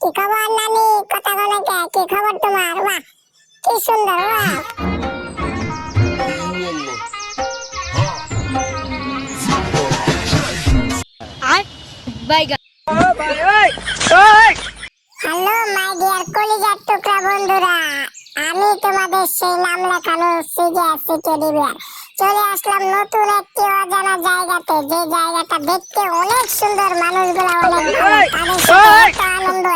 কি খবর নানি? কথা বলে কে? কি খবর তোমার? বাহ, কি সুন্দর! বাহ, হ্যালো মাই ডিয়ার কলিজার টুকরা বন্ধুরা, আমি তোমাদের সেই নাম লেখানো সিজিএস টেডি বিয়ার চলে আসলাম নতুন একটি অজানা জায়গাতে। যে জায়গাটা দেখতে অনেক সুন্দর, মানুষগুলো অনেক ভালো, তাদের সাথে এত আনন্দ,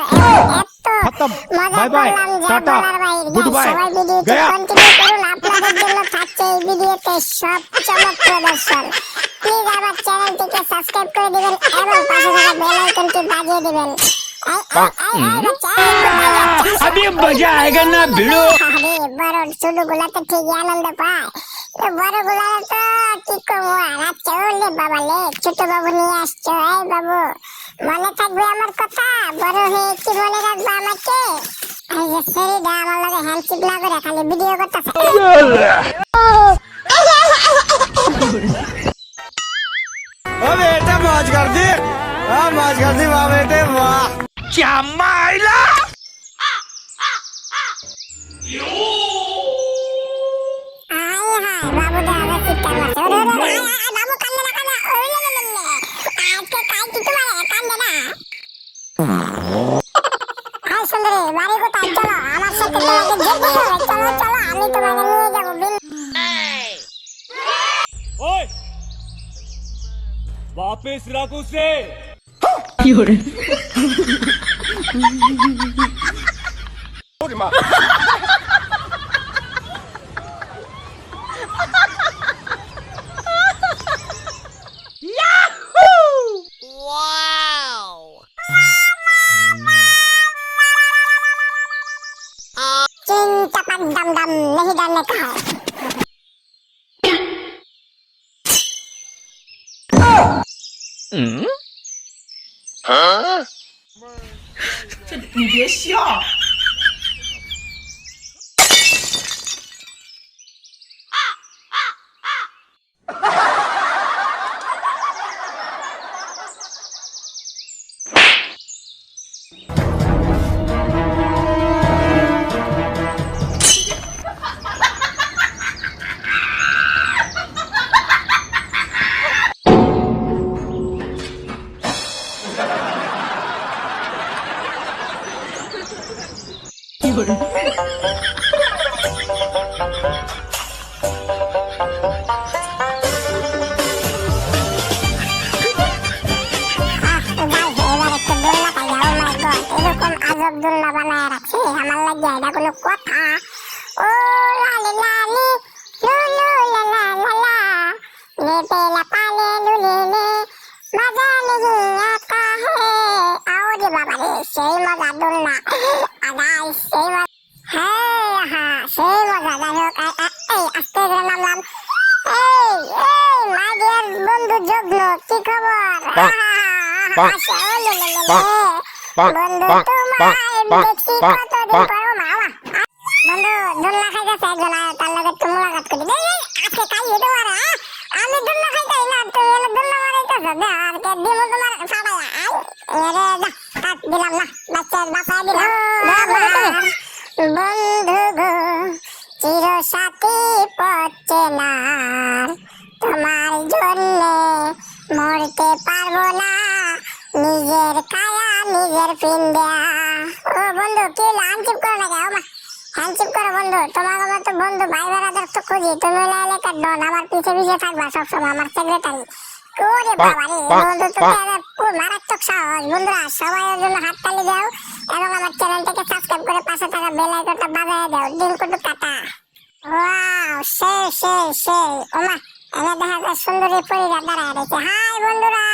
এত মজা করলাম যা বলার বাইরে। সবাই ভিডিওটি কন্টিনিউ করুন, আপনাদের জন্য থাকছে এই ভিডিওতে সব চমক প্রদর্শন। প্লিজ আমার চ্যানেলটিকে সাবস্ক্রাইব করে দিবেন এবং পাশে থাকা বেল আইকনটি বাজিয়ে দিবেন। अभी मजा आएगा ना भिड़ो। আরে বড় ছোট গুলাতে ঠিকই আনন্দ পায়, বড় গুলাতে তো কি করবো আর। আচ্ছা ওলে বাবা লে, ছোট বাবু নিয়ে আসছো। এই বাবু, মনে থাকবে আমার কথা? বড় হয়ে কি মনে রাখবে আমাকে? এই যে সেরিডা আমার লগে হ্যান্ডশিপ না করে খালি ভিডিও করতেছে। ओ बेटा मौज कर दी, हाँ मौज कर दी वाह बेटे वाह। क्या माइला? আয় হায় বাবু দা আগে চিৎকার মারছে। ওরে ওরে ওরে, বাবু কান্দে না কান্দে, ওরে আজকে কাই কি তোমার কান্দে না। হাই সুন্দরী, বাড়ি কোথায়? চলো আমার সাথে, তোমাকে যেতে হবে। চলো চলো, আমি তোমাকে নিয়ে যাবো। ओए वापस रख उसे। चिंग चपक डम डम नहीं डरने का है। আজবদুল্লাহ বানায় রাখছে আমার লাগে। এটা কোনো কথা? ও লালি লালি লুলু লা লা লা লা, লে পেলা পালে লুলে লে, মজা नहीं आता है। आओ রে বাবা রে, সেই মজা দোলনা আগাই, সেই মজা। হ্যাঁ হ্যাঁ, সেই মজা। যাই হোক, এই আস্তে করে নামলাম। এই এই মাই ডিয়ার বন্ধু যুগ্ন, কি খবর? আচ্ছা ও লে লে লে লে, বন্ধু তোমায় দেখছি কতদিন পর। মামা বন্ধু দোলনা খাইতেছে একজন, তার লগে একটু মুলাকাত করি। আজকে খাইয়ে দেবো। আমি দোলনা খাইতাই না, তুমি এনে দোলনা মারাইতেছ। আর কে দিব তোমার ফাটাইয়া? এরে যা কাট দিলাম না, বাচ্চা বাঁচাই দিলাম। বন্ধু গো চির সাথী পথ চেনার, তোমার জন্যে মরতে পারবো না, নিজের কায়া নিজের পিন্ডা। ও বন্ধু কি হ্যান্ডশিপ করো না কেউ? হ্যান্ডশিপ করো বন্ধু, তোমার মতো বন্ধু ভাই বেড়াদের তো খুঁজি। তুমি এলাকার ডন, আমার পিছে পিছে থাকবা সবসময়, আমার সেক্রেটারি। ওরে বাবা রে বন্ধু, তো মারাত্মক সাহস। বন্ধুরা সবাই ওর জন্য হাততালি দাও এবং আমার চ্যানেলটাকে সাবস্ক্রাইব করে পাশে থাকা বেল আইকনটা বাজিয়ে দাও। দিন কুটু কাটা। ওয়াও, সেই সেই সেই। ওমা, এনে দেখা যায় সুন্দরী পরীরা দাঁড়ায় রয়েছে। হাই বন্ধুরা।